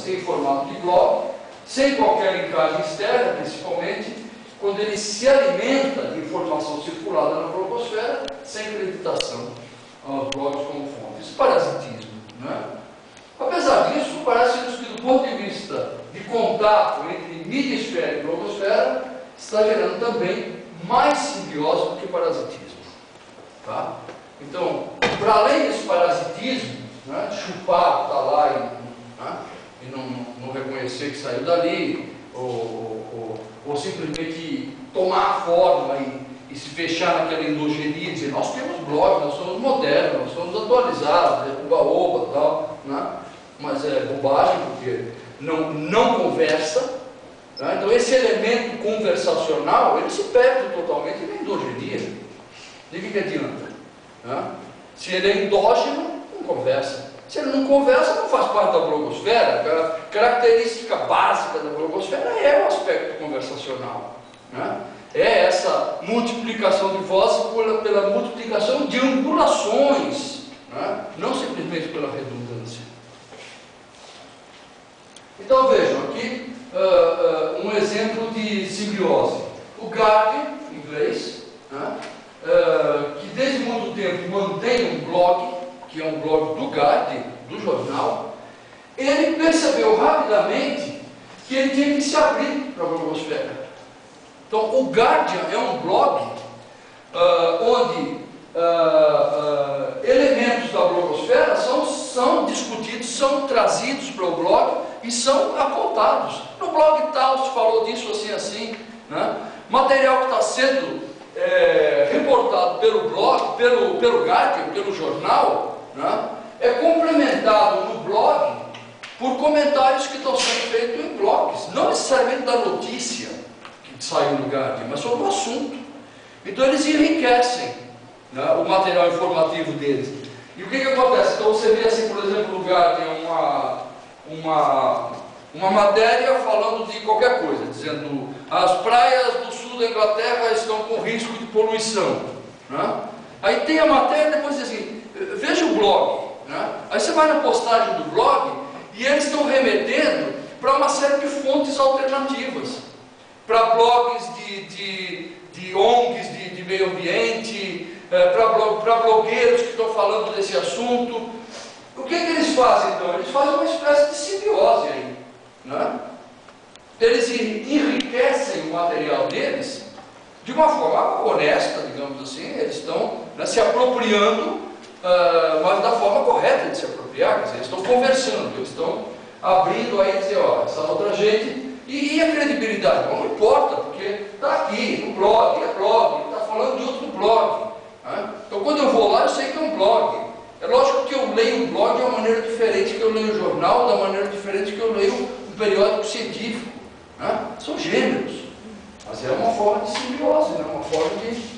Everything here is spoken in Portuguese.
ser em formato de blog, sem qualquer linkagem externa, principalmente, quando ele se alimenta de informação circulada na blogosfera, sem acreditação aos blogs como fonte. Isso é parasitismo, né? Apesar disso, parece-nos que do ponto de vista de contato entre mídia-esfera e blogosfera, está gerando também mais simbiose do que parasitismo. Tá? Então, para além desse parasitismo, né, de chupar, está lá e não reconhecer que saiu dali, ou simplesmente tomar a forma e se fechar naquela endogenia e dizer, nós temos blog, nós somos modernos, nós somos atualizados, é uba-oba e tal, né? Mas é bobagem, porque não conversa. Né? Então esse elemento conversacional, ele se perde totalmente na endogenia. De que adianta? Né? Se ele é endógeno, não conversa. Se ele não conversa, não faz parte da blogosfera. A característica básica da blogosfera é o aspecto conversacional. Né? É essa multiplicação de vozes pela multiplicação de angulações, né? Não simplesmente pela redundância. Então vejam aqui um exemplo de simbiose. O Guardian, em inglês, né? Que desde muito tempo mantém um blog, que é um blog do Guardian, do jornal, ele percebeu rapidamente que ele tinha que se abrir para a blogosfera. Então, o Guardian é um blog onde elementos da blogosfera são discutidos, são trazidos para o blog e são apontados. No blog tal se falou disso assim, né? Material que está sendo reportado pelo blog, pelo Guardian, pelo jornal, né? É complementado no blog por comentários que estão sendo feitos em blogs, não necessariamente da notícia que saiu no Guardian, mas sobre o assunto. Então eles enriquecem, né, o material informativo deles. E o que acontece? Então você vê assim, por exemplo, no Guardian uma matéria falando de qualquer coisa, dizendo as praias do sul da Inglaterra estão com risco de poluição, né? Aí tem a matéria, depois diz assim, veja o blog, né? Aí você vai na postagem do blog e eles estão remetendo para uma série de fontes alternativas, para blogs de ONGs de meio ambiente, para blogueiros que estão falando desse assunto. O que eles fazem então? Eles fazem uma espécie de simbiose aí, né? Eles enriquecem o material deles de uma forma honesta, digamos assim. Eles estão, né, se apropriando, mas da forma correta de se apropriar. Quer dizer, eles estão conversando, eles estão abrindo aí e dizer, ó, essa outra gente. E a credibilidade? Não importa, porque está aqui, no blog, é blog, está falando de outro blog. Né? Então quando eu vou lá, eu sei que é um blog. É lógico que eu leio um blog de uma maneira diferente que eu leio um jornal, da maneira diferente que eu leio um periódico científico. Né? São gêneros, mas é uma forma de simbiose, né? Uma forma de